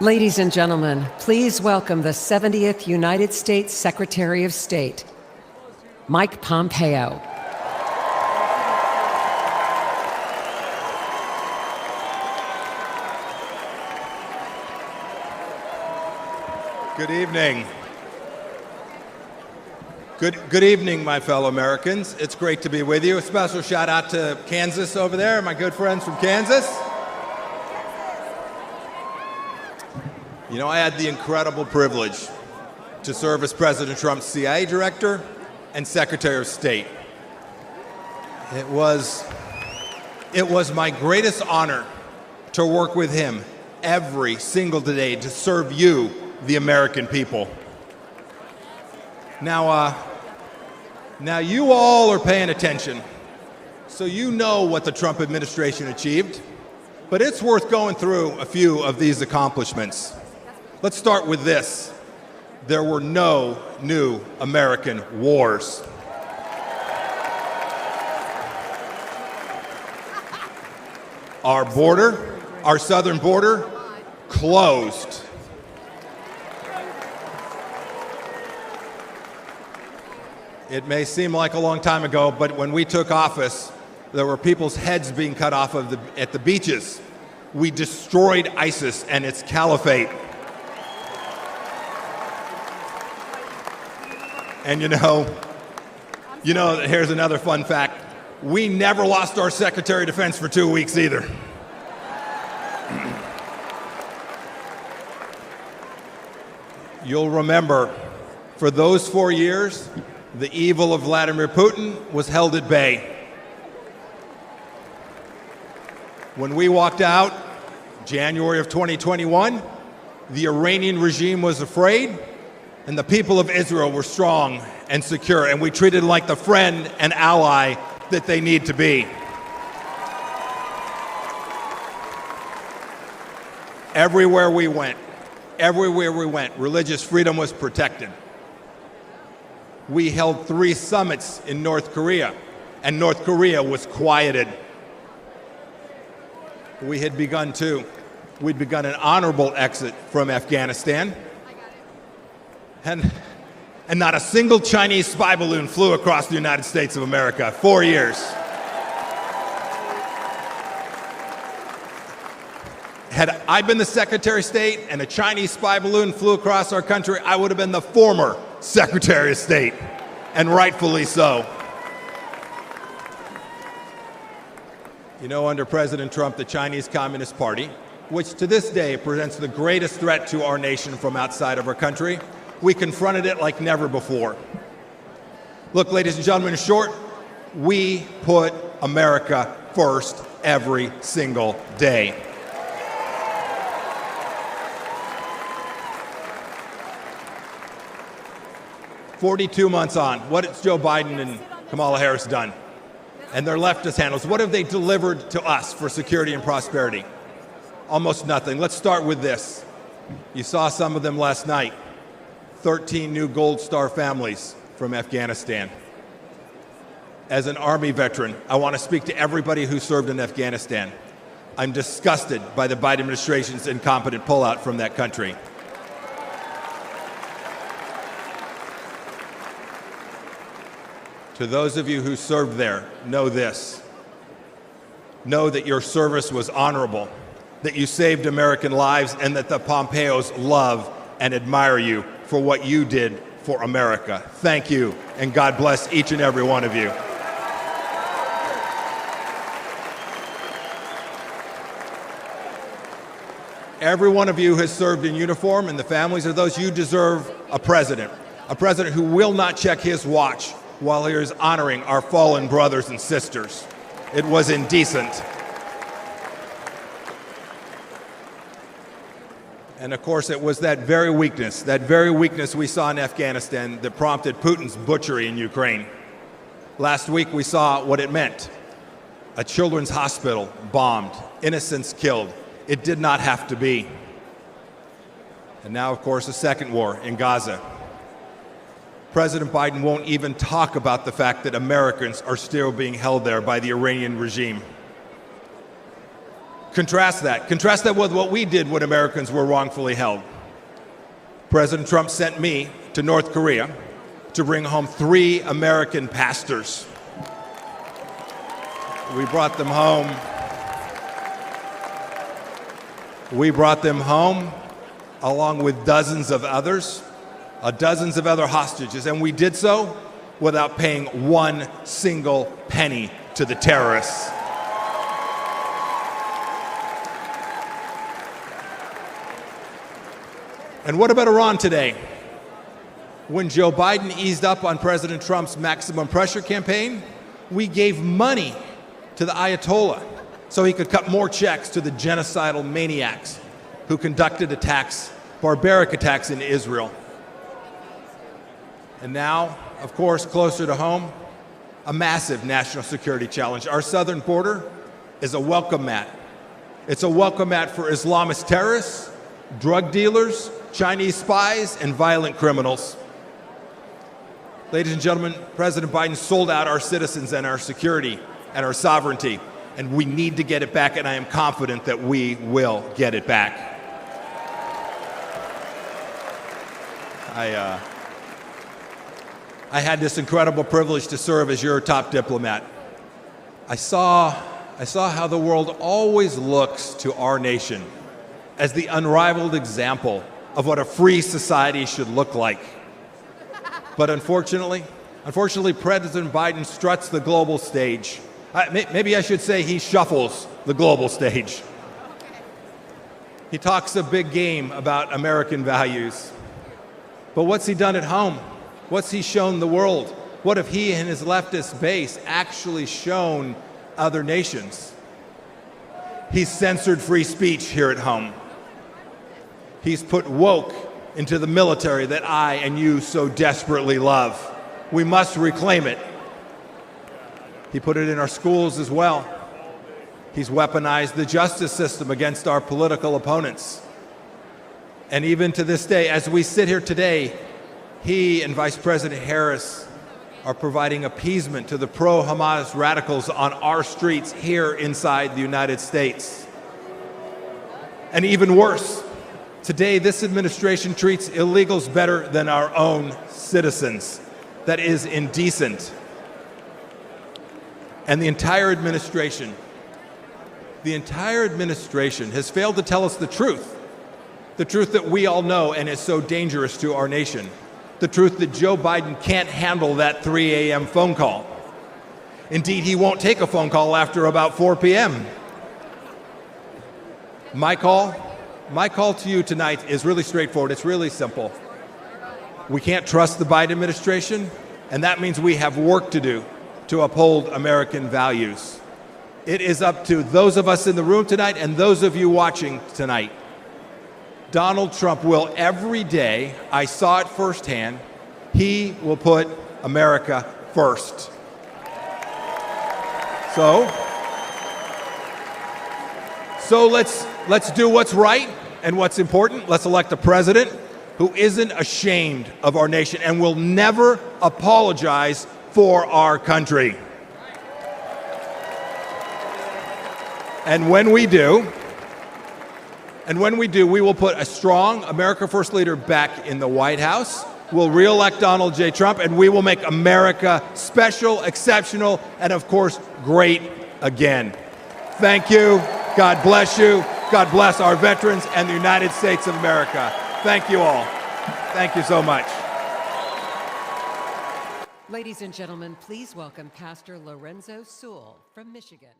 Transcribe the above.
Ladies and gentlemen, please welcome the 70th United States Secretary of State, Mike Pompeo. Good evening. Good evening, my fellow Americans. It's great to be with you. A special shout out to Kansas over there, my good friends from Kansas. You know, I had the incredible privilege to serve as President Trump's CIA Director and Secretary of State. It was my greatest honor to work with him every single day to serve you, the American people. Now you all are paying attention, so you know what the Trump administration achieved, but it's worth going through a few of these accomplishments. Let's start with this. There were no new American wars. Our border, our southern border, closed. It may seem like a long time ago, but when we took office, there were people's heads being cut off at the beaches. We destroyed ISIS and its caliphate. And you know, here's another fun fact. We never lost our Secretary of Defense for 2 weeks either. You'll remember, for those 4 years, the evil of Vladimir Putin was held at bay. When we walked out, January of 2021, the Iranian regime was afraid, and the people of Israel were strong and secure, and we treated them like the friend and ally that they need to be. Everywhere we went, religious freedom was protected. We held 3 summits in North Korea, and North Korea was quieted. We'd begun an honorable exit from Afghanistan, and not a single Chinese spy balloon flew across the United States of America. 4 years. Had I been the Secretary of State and a Chinese spy balloon flew across our country, I would have been the former Secretary of State, and rightfully so. You know, under President Trump, the Chinese Communist Party, which to this day presents the greatest threat to our nation from outside of our country, we confronted it like never before. Look, ladies and gentlemen, in short, we put America first every single day. "42 months on, what has Joe Biden and Kamala Harris done? And their leftist handles, what have they delivered to us for security and prosperity? Almost nothing. Let's start with this. You saw some of them last night. 13 new Gold Star families from Afghanistan. As an Army veteran, I want to speak to everybody who served in Afghanistan. I'm disgusted by the Biden administration's incompetent pullout from that country. To those of you who served there, know this. Know that your service was honorable, that you saved American lives, and that the Pompeos love and admire you for what you did for America. Thank you, and God bless each and every one of you. Every one of you has served in uniform, and the families of those, you deserve a president who will not check his watch while he is honoring our fallen brothers and sisters. It was indecent. And of course, it was that very weakness we saw in Afghanistan that prompted Putin's butchery in Ukraine. Last week, we saw what it meant. A children's hospital bombed, innocents killed. It did not have to be. And now, of course, a second war in Gaza. President Biden won't even talk about the fact that Americans are still being held there by the Iranian regime. Contrast that. Contrast that with what we did when Americans were wrongfully held. President Trump sent me to North Korea to bring home 3 American pastors. We brought them home. We brought them home along with dozens of other hostages, and we did so without paying one single penny to the terrorists. And what about Iran today? When Joe Biden eased up on President Trump's maximum pressure campaign, we gave money to the Ayatollah so he could cut more checks to the genocidal maniacs who conducted attacks, barbaric attacks in Israel. And now, of course, closer to home, a massive national security challenge. Our southern border is a welcome mat. It's a welcome mat for Islamist terrorists, drug dealers, Chinese spies, and violent criminals. Ladies and gentlemen, President Biden sold out our citizens and our security and our sovereignty, and we need to get it back, and I am confident that we will get it back. I had this incredible privilege to serve as your top diplomat. I saw how the world always looks to our nation as the unrivaled example of what a free society should look like. But unfortunately, President Biden struts the global stage. Maybe I should say he shuffles the global stage. He talks a big game about American values. But what's he done at home? What's he shown the world? What have he and his leftist base actually shown other nations? He's censored free speech here at home. He's put woke into the military that I and you so desperately love. We must reclaim it. He put it in our schools as well. He's weaponized the justice system against our political opponents. And even to this day, as we sit here today, he and Vice President Harris are providing appeasement to the pro-Hamas radicals on our streets here inside the United States. And even worse, today this administration treats illegals better than our own citizens. That is indecent. And the entire administration has failed to tell us the truth that we all know and is so dangerous to our nation. The truth that Joe Biden can't handle that 3 a.m. phone call. Indeed, he won't take a phone call after about 4 p.m. My call to you tonight is really straightforward. It's really simple. We can't trust the Biden administration, and that means we have work to do to uphold American values. It is up to those of us in the room tonight and those of you watching tonight. Donald Trump will every day, I saw it firsthand, he will put America first. So let's do what's right and what's important. Let's elect a president who isn't ashamed of our nation and will never apologize for our country. And when we do, we will put a strong America First leader back in the White House. We'll re-elect Donald J. Trump, and we will make America special, exceptional, and of course, great again. Thank you. God bless you. God bless our veterans and the United States of America. Thank you all. Thank you so much. Ladies and gentlemen, please welcome Pastor Lorenzo Sewell from Michigan.